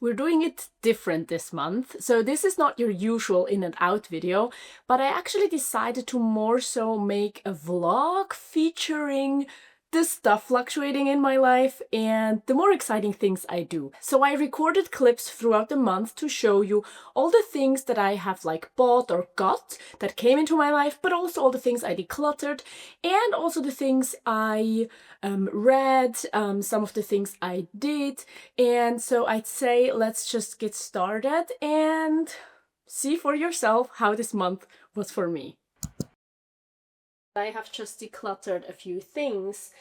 We're doing it different this month. So this is not your usual in and out video, but I actually decided to more so make a vlog featuring the stuff fluctuating in my life and the more exciting things I do. So I recorded clips throughout the month to show you all the things that I have like bought or got that came into my life, but also all the things I decluttered and also the things I read, some of the things I did. And so I'd say let's just get started and see for yourself how this month was for me. I have just decluttered a few things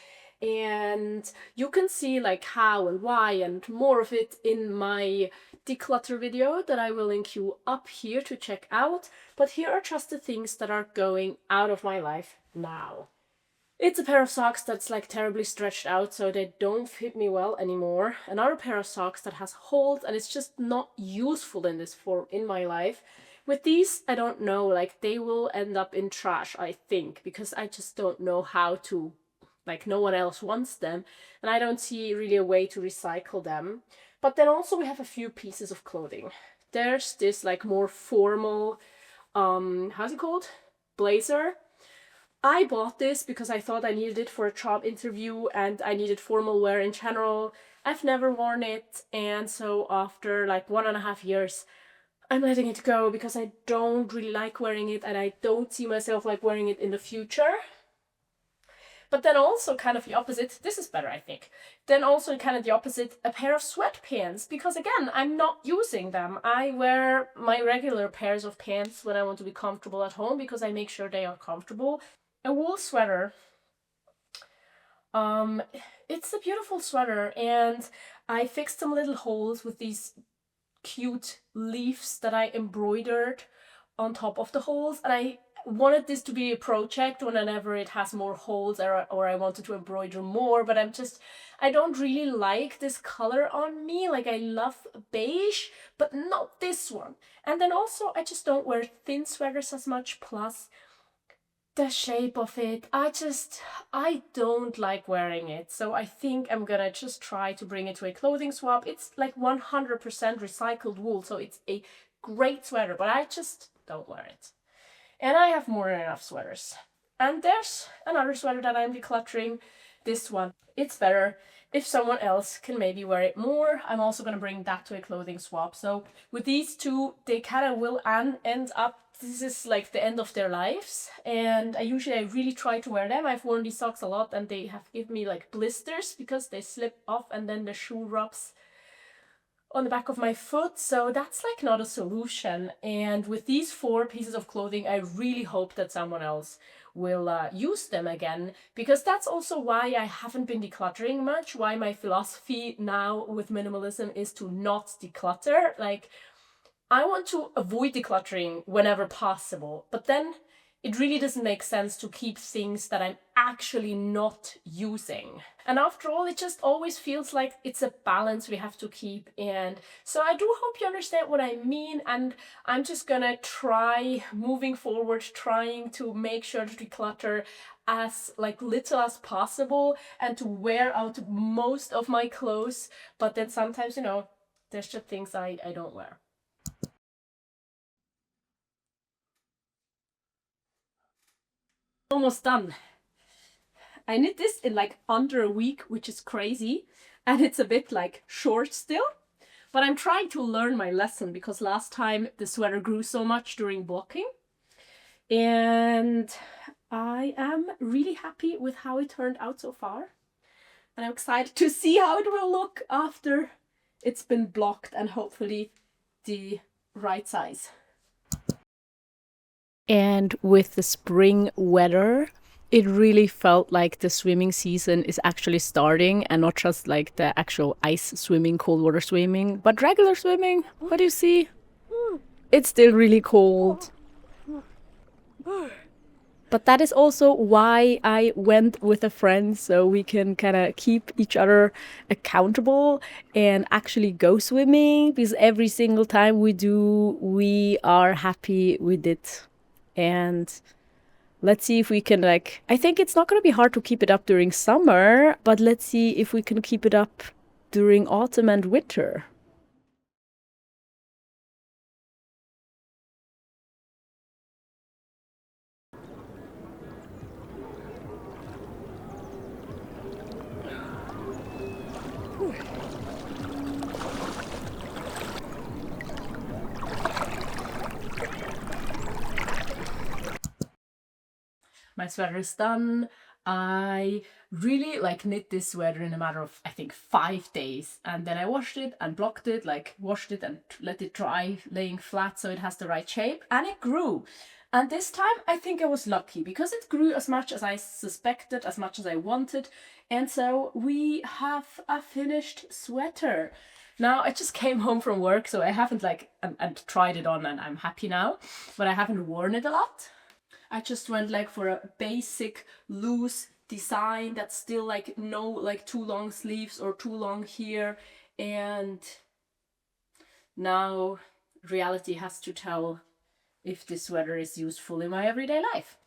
and you can see like how and why and more of it in my declutter video that I will link you up here to check out. But here are just the things that are going out of my life now. It's a pair of socks that's like terribly stretched out so they don't fit me well anymore. Another pair of socks that has holes and it's just not useful in this form in my life. With these, I don't know, like they will end up in trash, I think, because I just don't know how to, like no one else wants them, and I don't see really a way to recycle them. But then also we have a few pieces of clothing. There's this like more formal, how's it called? Blazer. I bought this because I thought I needed it for a job interview and I needed formal wear in general. I've never worn it, and so after like 1.5 years, I'm letting it go because I don't really like wearing it and I don't see myself like wearing it in the future. But then also kind of the opposite, this is better I think, then also kind of the opposite, a pair of sweatpants, because again, I'm not using them. I wear my regular pairs of pants when I want to be comfortable at home because I make sure they are comfortable. A wool sweater. It's a beautiful sweater and I fixed some little holes with these cute leaves that I embroidered on top of the holes, and I wanted this to be a project whenever it has more holes or I wanted to embroider more, but I don't really like this color on me. Like I love beige, but not this one. And then also I just don't wear thin sweaters as much, plus the shape of it, I don't like wearing it. So I think I'm gonna just try to bring it to a clothing swap. It's like 100% recycled wool, so it's a great sweater, but I just don't wear it. And I have more than enough sweaters. And there's another sweater that I'm decluttering. This one, it's better if someone else can maybe wear it more. I'm also gonna bring that to a clothing swap. So with these two, they kind of will end up, this is like the end of their lives, and I really try to wear them. I've worn these socks a lot and they have given me like blisters because they slip off and then the shoe rubs on the back of my foot, so that's like not a solution. And with these 4 pieces of clothing, I really hope that someone else will use them again, because that's also why I haven't been decluttering much, why my philosophy now with minimalism is to not declutter. Like I want to avoid decluttering whenever possible, but then it really doesn't make sense to keep things that I'm actually not using. And after all, it just always feels like it's a balance we have to keep. And so I do hope you understand what I mean. And I'm just gonna try moving forward, trying to make sure to declutter as like little as possible and to wear out most of my clothes. But then sometimes, you know, there's just things I don't wear. Almost done. I knit this in like under a week, which is crazy, and it's a bit like short still, but I'm trying to learn my lesson because last time the sweater grew so much during blocking, and I am really happy with how it turned out so far, and I'm excited to see how it will look after it's been blocked and hopefully the right size. And with the spring weather, it really felt like the swimming season is actually starting, and not just like the actual ice swimming, cold water swimming, but regular swimming. What do you see? It's still really cold. But that is also why I went with a friend, so we can kind of keep each other accountable and actually go swimming, because every single time we do, we are happy with it. And let's see if we can I think it's not going to be hard to keep it up during summer, but let's see if we can keep it up during autumn and winter. my sweater is done. I really like knit this sweater in a matter of, I think, 5 days. And then I washed it and blocked it, like washed it and let it dry, laying flat so it has the right shape. And it grew. And this time I think I was lucky because it grew as much as I suspected, as much as I wanted. And so we have a finished sweater. Now, I just came home from work, so I haven't and tried it on, and I'm happy now, but I haven't worn it a lot. I just went for a basic loose design that's still no too long sleeves or too long here. And now reality has to tell if this sweater is useful in my everyday life.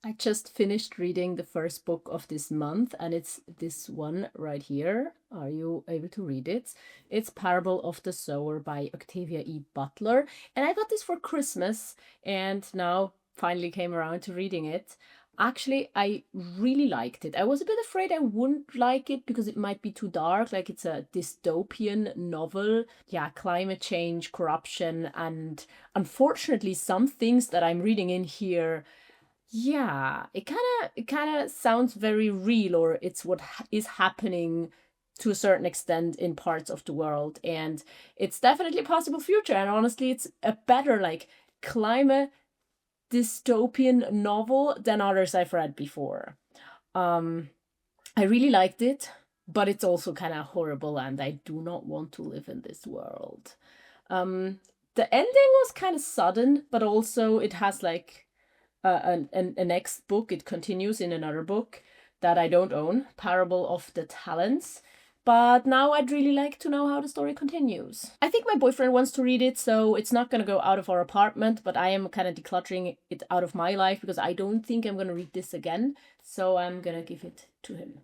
I just finished reading the first book of this month, and it's this one right here. Are you able to read it? It's Parable of the Sower by Octavia E. Butler. And I got this for Christmas, and now finally came around to reading it. Actually, I really liked it. I was a bit afraid I wouldn't like it because it might be too dark, like it's a dystopian novel. Yeah, climate change, corruption, and unfortunately some things that I'm reading in here, yeah, it kind of sounds very real, or it's what is happening to a certain extent in parts of the world, and it's definitely a possible future. And honestly, it's a better climate dystopian novel than others I've read before. I really liked it, but it's also kind of horrible, and I do not want to live in this world. The ending was kind of sudden, but also it has a next book. It continues in another book that I don't own, Parable of the Talents. But now I'd really like to know how the story continues. I think my boyfriend wants to read it, so it's not going to go out of our apartment, but I am kind of decluttering it out of my life because I don't think I'm going to read this again. So I'm going to give it to him.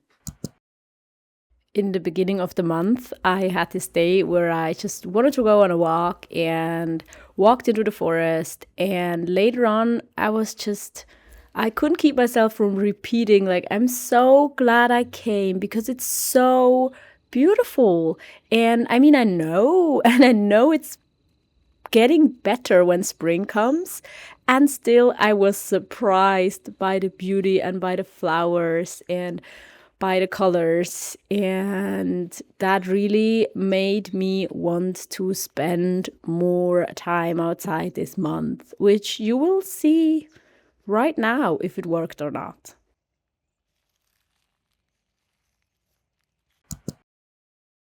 In the beginning of the month, I had this day where I just wanted to go on a walk and walked into the forest. And later on, I couldn't keep myself from repeating, I'm so glad I came because it's so beautiful. And I mean, I know it's getting better when spring comes. And still, I was surprised by the beauty and by the flowers and by the colors, and that really made me want to spend more time outside this month, which you will see right now if it worked or not.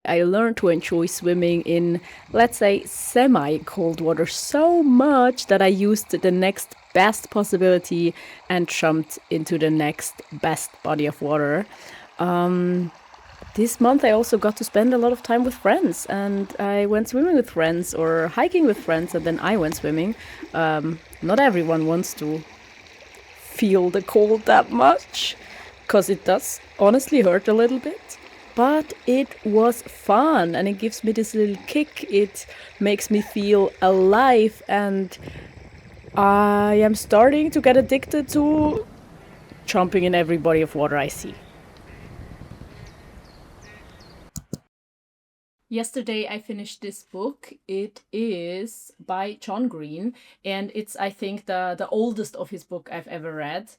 I learned to enjoy swimming in, let's say, semi-cold water so much that I used the next best possibility and jumped into the next best body of water. This month I also got to spend a lot of time with friends, and I went swimming with friends or hiking with friends, and then I went swimming. Not everyone wants to feel the cold that much, because it does honestly hurt a little bit. But it was fun, and it gives me this little kick. It makes me feel alive, and I am starting to get addicted to jumping in every body of water I see. Yesterday I finished this book. It is by John Green, and it's, I think, the oldest of his book I've ever read.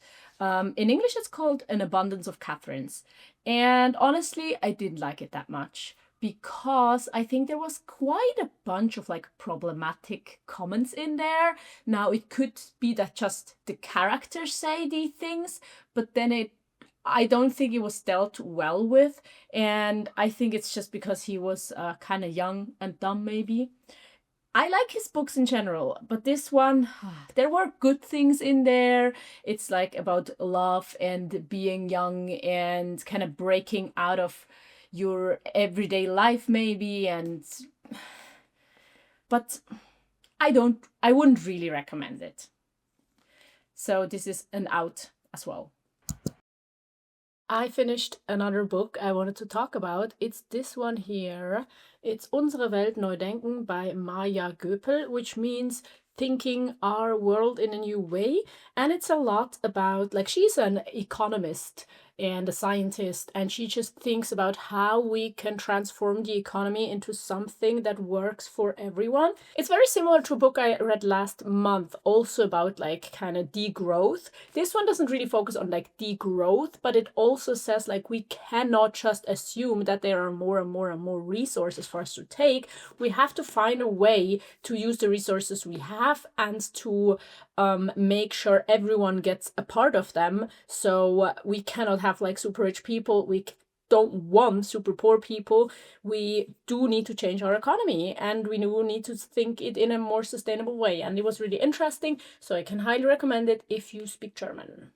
In English it's called An Abundance of Catherines. And honestly, I didn't like it that much because I think there was quite a bunch of problematic comments in there. Now, it could be that just the characters say these things, but then I don't think it was dealt well with, and I think it's just because he was kind of young and dumb, maybe. I like his books in general, but this one, there were good things in there. It's about love and being young and kind of breaking out of your everyday life, maybe, but I wouldn't really recommend it. So this is an out as well. I finished another book I wanted to talk about. It's this one here. It's Unsere, Welt, denken by Maja Göpel, which means thinking our world in a new way. And it's a lot about, she's an economist, and a scientist, and she just thinks about how we can transform the economy into something that works for everyone. It's very similar to a book I read last month, also about like kind of degrowth. This one doesn't really focus on like degrowth, but it also says like we cannot just assume that there are more and more and more resources for us to take. We have to find a way to use the resources we have and to make sure everyone gets a part of them. So we cannot have like super rich people. We don't want super poor people. We do need to change our economy, and we do need to think it in a more sustainable way. And it was really interesting, so I can highly recommend it if you speak German.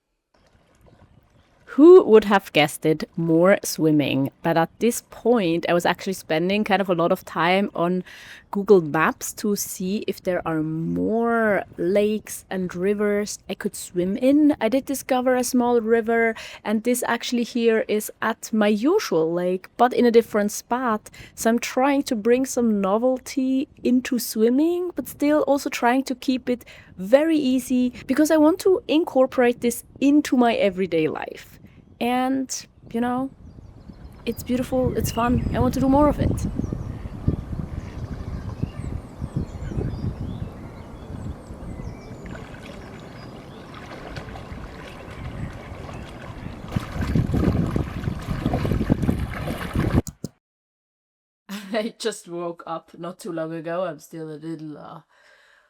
Who would have guessed it? More swimming. But at this point, I was actually spending kind of a lot of time on Google Maps to see if there are more lakes and rivers I could swim in. I did discover a small river, and this actually here is at my usual lake, but in a different spot. So I'm trying to bring some novelty into swimming, but still also trying to keep it very easy because I want to incorporate this into my everyday life. And, you know, it's beautiful, it's fun, I want to do more of it. I just woke up not too long ago. I'm still a little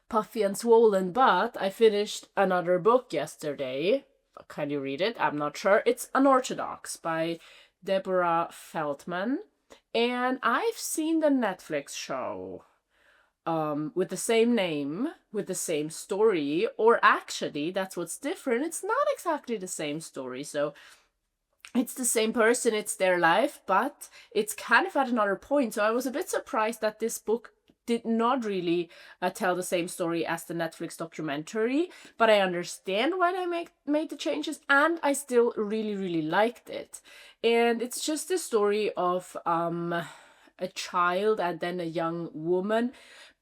puffy and swollen, but I finished another book yesterday. Can you read it? I'm not sure. It's Unorthodox by Deborah Feldman. And I've seen the Netflix show with the same name, with the same story, or actually, that's what's different. It's not exactly the same story. So it's the same person, it's their life, but it's kind of at another point. So I was a bit surprised that this book did not really tell the same story as the Netflix documentary, but I understand why they made the changes, and I still really, really liked it. And it's just the story of a child and then a young woman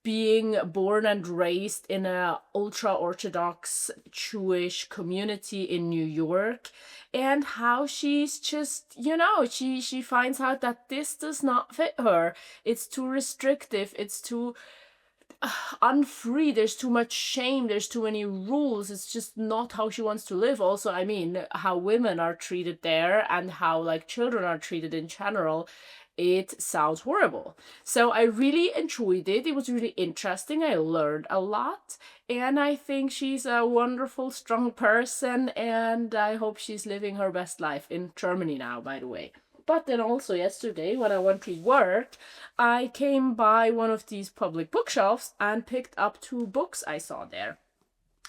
being born and raised in a ultra-Orthodox Jewish community in New York, and how she's just, you know, she finds out that this does not fit her. It's too restrictive, it's too unfree, there's too much shame, there's too many rules, it's just not how she wants to live. Also, I mean, how women are treated there and how like children are treated in general, it sounds horrible. So I really enjoyed it. It was really interesting. I learned a lot, and I think she's a wonderful, strong person, and I hope she's living her best life in Germany now, by the way. But then also yesterday, when I went to work, I came by one of these public bookshelves and picked up 2 books I saw there.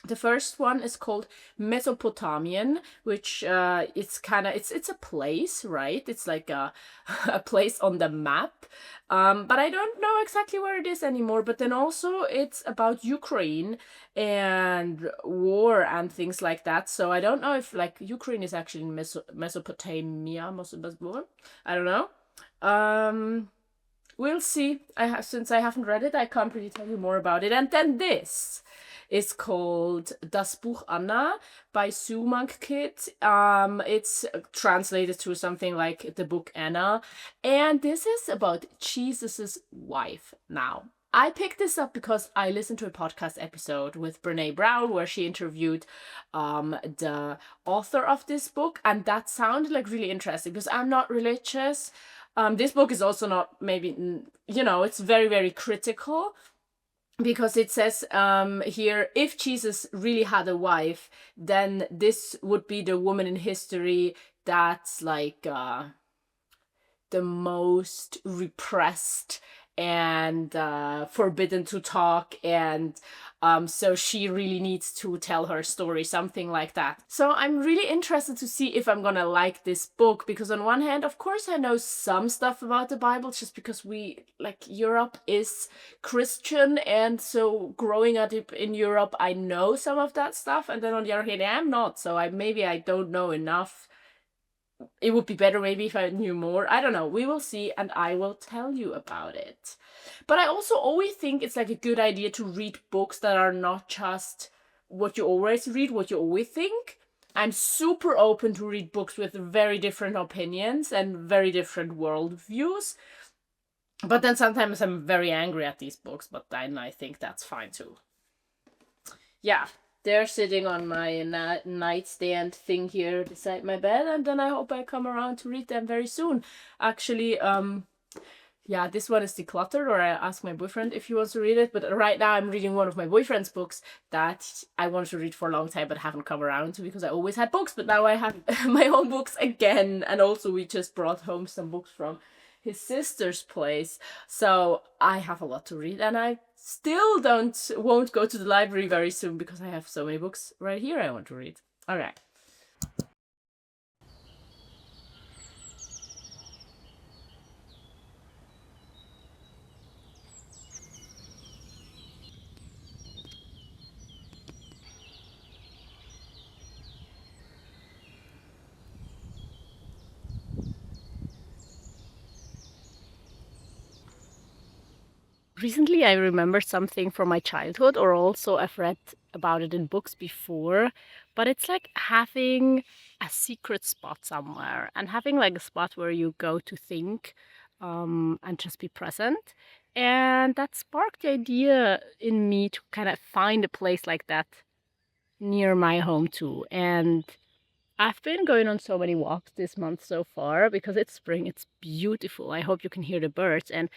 The first one is called Mesopotamien, which it's kind of, it's a place, right? It's like a place on the map, but I don't know exactly where it is anymore. But then also it's about Ukraine and war and things like that. So I don't know if like Ukraine is actually in Mesopotamia, I don't know. We'll see. Since I haven't read it, I can't really tell you more about it. And then this is called Das Buch Anna by Feltman Kidd. It's translated to something like the book Anna, and this is about Jesus's wife. Now, I picked this up because I listened to a podcast episode with Brene Brown where she interviewed the author of this book, and that sounded like really interesting because I'm not religious. This book is also not, maybe, you know, it's very, very critical, because it says here, if Jesus really had a wife, then this would be the woman in history that's like the most repressed and forbidden to talk, and so she really needs to tell her story, something like that. So I'm really interested to see if I'm gonna like this book, because on one hand, of course, I know some stuff about the Bible just because Europe is Christian, and so growing up in Europe, I know some of that stuff, and then on the other hand, I'm not, so maybe I don't know enough. It would be better maybe if I knew more. I don't know. We will see, and I will tell you about it. But I also always think it's like a good idea to read books that are not just what you always read, what you always think. I'm super open to read books with very different opinions and very different worldviews. But then sometimes I'm very angry at these books, but then I think that's fine too. Yeah, they're sitting on my nightstand thing here beside my bed, and then I hope I come around to read them very soon. Actually, yeah, this one is Decluttered, or I asked my boyfriend if he wants to read it, but right now I'm reading one of my boyfriend's books that I wanted to read for a long time but haven't come around to because I always had books, but now I have my own books again, and also we just brought home some books from his sister's place, so I have a lot to read, and I still won't go to the library very soon because I have so many books right here I want to read. All right. Recently, I remember something from my childhood, or also I've read about it in books before, but it's like having a secret spot somewhere and having like a spot where you go to think and just be present. And that sparked the idea in me to kind of find a place like that near my home too. And I've been going on so many walks this month so far because it's spring, it's beautiful. I hope you can hear the birds. And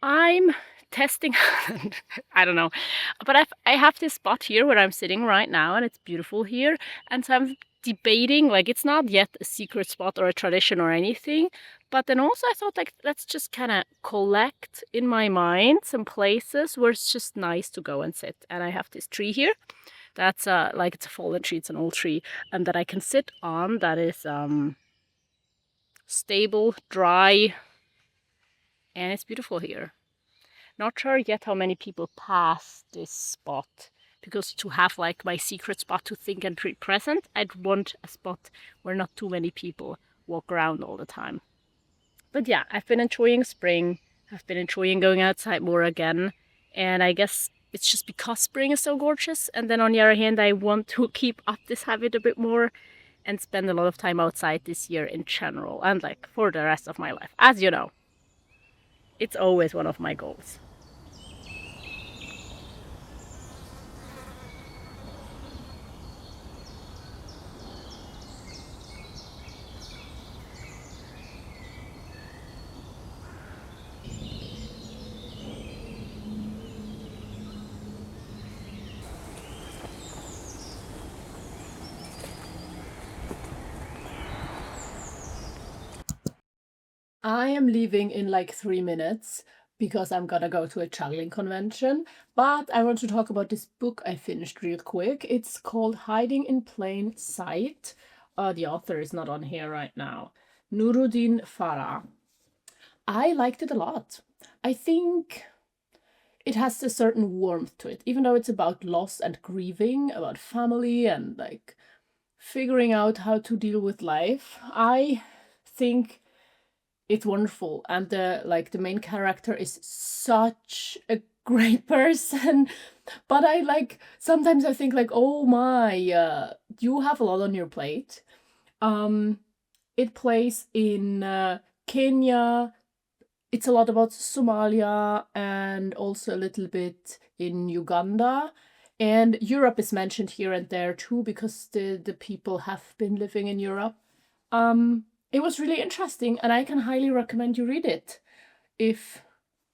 I'm testing, I don't know, but I have this spot here where I'm sitting right now, and it's beautiful here. And so I'm debating, like, it's not yet a secret spot or a tradition or anything, but then also I thought, like, let's just kind of collect in my mind some places where it's just nice to go and sit. And I have this tree here that's like, it's a fallen tree, it's an old tree, and that I can sit on, that is stable, dry, and it's beautiful here. Not sure yet how many people pass this spot, because to have like my secret spot to think and be present, I'd want a spot where not too many people walk around all the time. But yeah, I've been enjoying spring. I've been enjoying going outside more again. And I guess it's just because spring is so gorgeous. And then on the other hand, I want to keep up this habit a bit more and spend a lot of time outside this year in general, and like for the rest of my life. As you know, it's always one of my goals. I am leaving in like 3 minutes because I'm gonna go to a juggling convention. But I want to talk about this book I finished real quick. It's called Hiding in Plain Sight. The author is not on here right now. Nuruddin Farah. I liked it a lot. I think it has a certain warmth to it, even though it's about loss and grieving, about family and like figuring out how to deal with life. I think it's wonderful, and the main character is such a great person. But I like, sometimes I think like, oh my, you have a lot on your plate. It plays in Kenya. It's a lot about Somalia and also a little bit in Uganda. And Europe is mentioned here and there too, because the people have been living in Europe. It was really interesting, and I can highly recommend you read it if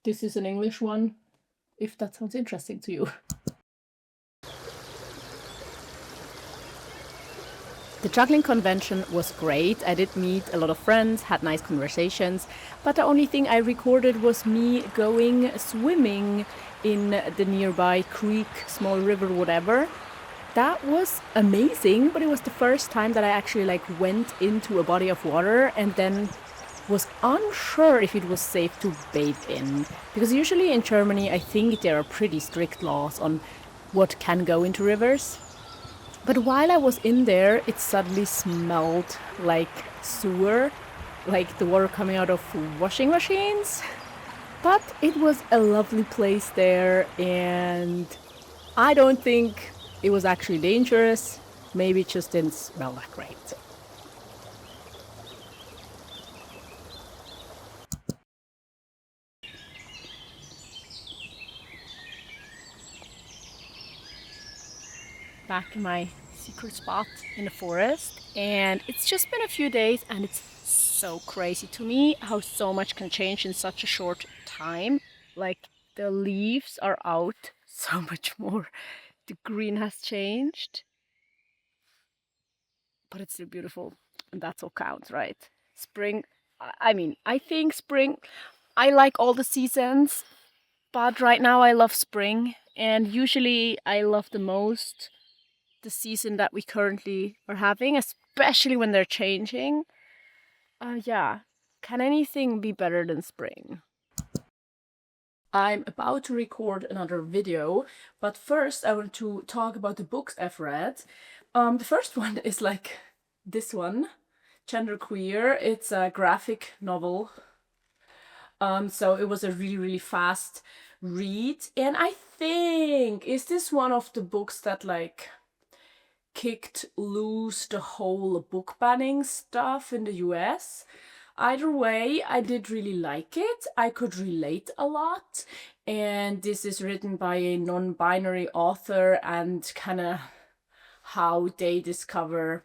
this is an English one, if that sounds interesting to you. The juggling convention was great. I did meet a lot of friends, had nice conversations, but the only thing I recorded was me going swimming in the nearby creek, small river, whatever. That was amazing, but it was the first time that I actually like went into a body of water and then was unsure if it was safe to bathe in. Because usually in Germany, I think there are pretty strict laws on what can go into rivers. But while I was in there, it suddenly smelled like sewer, like the water coming out of washing machines. But it was a lovely place there, and I don't think it was actually dangerous. maybe it just didn't smell that great. Back in my secret spot in the forest, and it's just been a few days, and it's so crazy to me how so much can change in such a short time. Like, the leaves are out so much more, the green has changed, but it's still beautiful, and that's all counts, right? Spring, I mean, I think spring, I like all the seasons, but right now I love spring, and usually I love the most the season that we currently are having, especially when they're changing. Yeah, can anything be better than spring? I'm about to record another video, but first I want to talk about the books I've read. The first one is like this one, Genderqueer. It's a graphic novel. So it was a really fast read, and I think, is this one of the books that like kicked loose the whole book banning stuff in the US? Either way, I did really like it. I could relate a lot. And this is written by a non-binary author, and kind of how they discover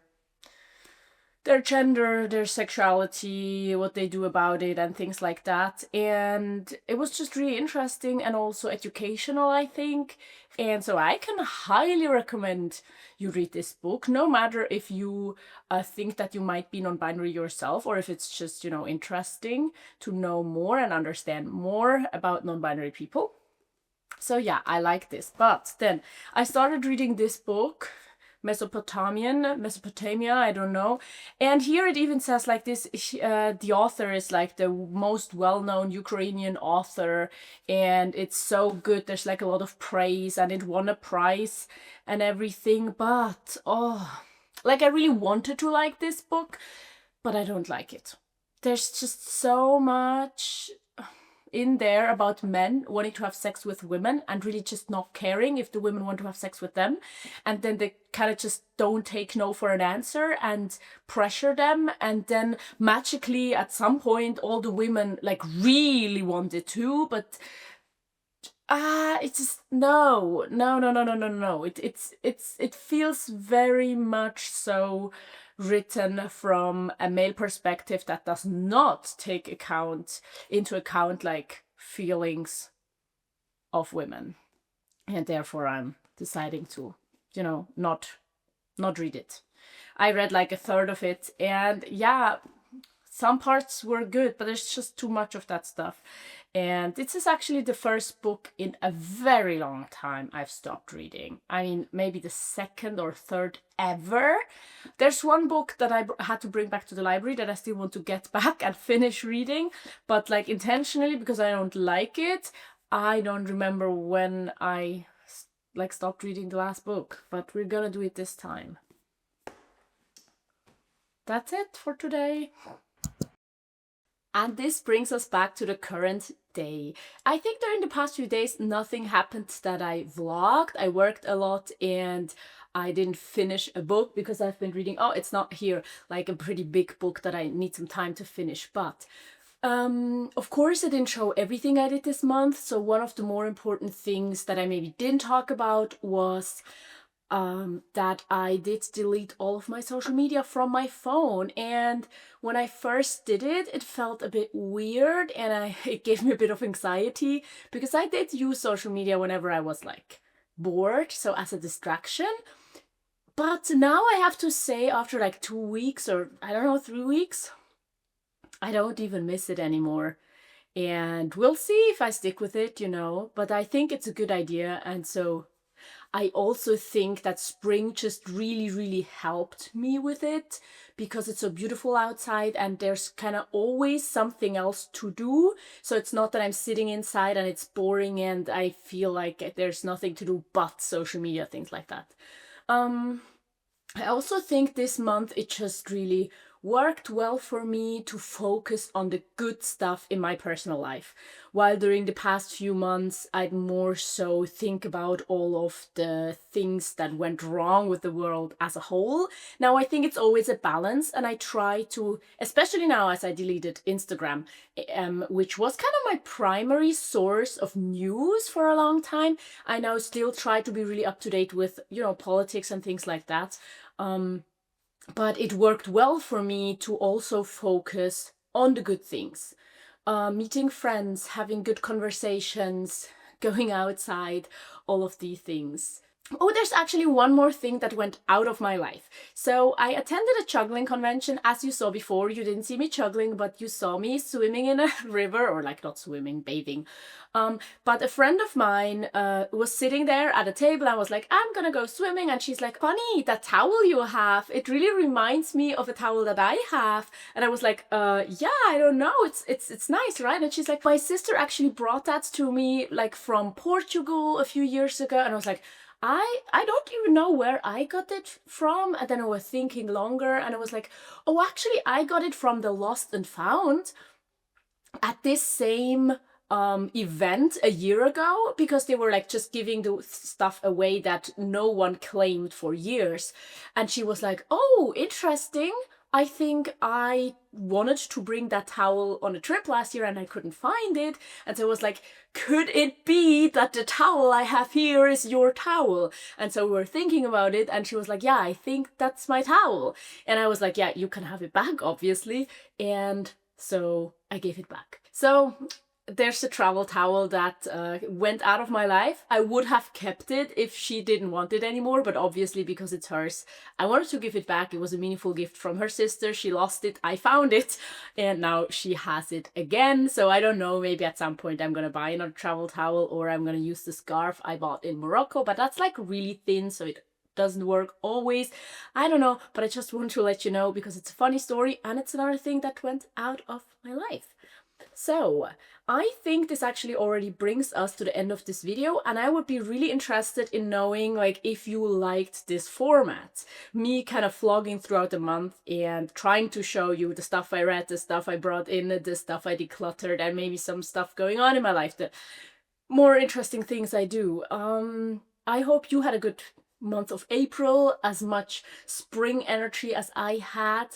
their gender, their sexuality, what they do about it, and things like that. And it was just really interesting and also educational, I think. And so I can highly recommend you read this book, no matter if you think that you might be non-binary yourself, or if it's just, you know, interesting to know more and understand more about non-binary people. So yeah, I like this. But then I started reading this book, Mesopotamia, I don't know. And here it even says like this, the author is like the most well-known Ukrainian author, and it's so good. There's like a lot of praise, and it won a prize and everything. But, oh, like I really wanted to like this book, but I don't like it. There's just so much in there about men wanting to have sex with women and really just not caring if the women want to have sex with them, and then they kind of just don't take no for an answer and pressure them, and then magically at some point all the women like really wanted to, but it's just no. It feels very much so written from a male perspective that does not take into account like feelings of women, and therefore I'm deciding to, you know, not read it. I read like a third of it, and yeah, some parts were good, but there's just too much of that stuff. And this is actually the first book in a very long time I've stopped reading. I mean, maybe the second or third ever. There's one book that I had to bring back to the library that I still want to get back and finish reading, but like intentionally, because I don't like it. I don't remember when I like stopped reading the last book, but we're gonna do it this time. That's it for today. And this brings us back to the current day. I think during the past few days, nothing happened that I vlogged. I worked a lot and I didn't finish a book because I've been reading, oh, it's not here, like a pretty big book that I need some time to finish. But of course, I didn't show everything I did this month. So one of the more important things that I maybe didn't talk about was that I did delete all of my social media from my phone. And when I first did it, it felt a bit weird, and it gave me a bit of anxiety, because I did use social media whenever I was like bored, so as a distraction. But now I have to say, after like 2 weeks, or I don't know, 3 weeks, I don't even miss it anymore. And we'll see if I stick with it, you know, but I think it's a good idea. And so I also think that spring just really helped me with it, because it's so beautiful outside and there's kind of always something else to do. So it's not that I'm sitting inside and it's boring and I feel like there's nothing to do but social media, things like that. I also think this month it just really worked well for me to focus on the good stuff in my personal life. While during the past few months, I'd more so think about all of the things that went wrong with the world as a whole. Now, I think it's always a balance, and I try to, especially now as I deleted Instagram, which was kind of my primary source of news for a long time. I now still try to be really up to date with, politics and things like that. But it worked well for me to also focus on the good things. Meeting friends, having good conversations, going outside, all of these things. Oh, there's actually one more thing that went out of my life. So I attended a juggling convention. As you saw before, you didn't see me juggling, but you saw me swimming in a river, or like not swimming, bathing. But a friend of mine was sitting there at a table and was like, I'm gonna go swimming. And she's like, funny, that towel you have, it really reminds me of a towel that I have. And I was like, yeah, I don't know, it's nice, right? And she's like, my sister actually brought that to me like from Portugal a few years ago. And I was like, I don't even know where I got it from. And then I was thinking longer and I was like, oh, actually, I got it from the Lost and Found at this same event a year ago, because they were like just giving the stuff away that no one claimed for years. And she was like, oh, interesting. I think I wanted to bring that towel on a trip last year and I couldn't find it. And so I was like, could it be that the towel I have here is your towel? And so we were thinking about it and she was like, yeah, I think that's my towel. And I was like, yeah, you can have it back, obviously. And so I gave it back. So there's a travel towel that went out of my life. I would have kept it if she didn't want it anymore, but obviously because it's hers, I wanted to give it back. It was a meaningful gift from her sister. She lost it, I found it, and now she has it again. So I don't know, maybe at some point I'm gonna buy another travel towel, or I'm gonna use the scarf I bought in Morocco, but that's like really thin, so it doesn't work always. I don't know, but I just want to let you know because it's a funny story and it's another thing that went out of my life. So I think this actually already brings us to the end of this video, and I would be really interested in knowing like if you liked this format. Me kind of vlogging throughout the month and trying to show you the stuff I read, the stuff I brought in, the stuff I decluttered, and maybe some stuff going on in my life, the more interesting things I do. I hope you had a good month of April, as much spring energy as I had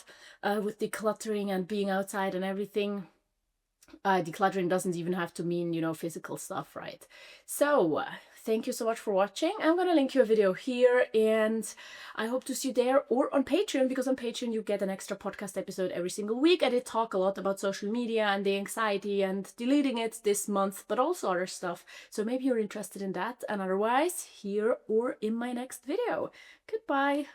with decluttering and being outside and everything. Decluttering doesn't even have to mean, physical stuff, right? So, thank you so much for watching. I'm gonna link you a video here, and I hope to see you there or on Patreon, because on Patreon you get an extra podcast episode every single week. I did talk a lot about social media and the anxiety and deleting it this month, but also other stuff. So maybe you're interested in that, and otherwise, here or in my next video. Goodbye.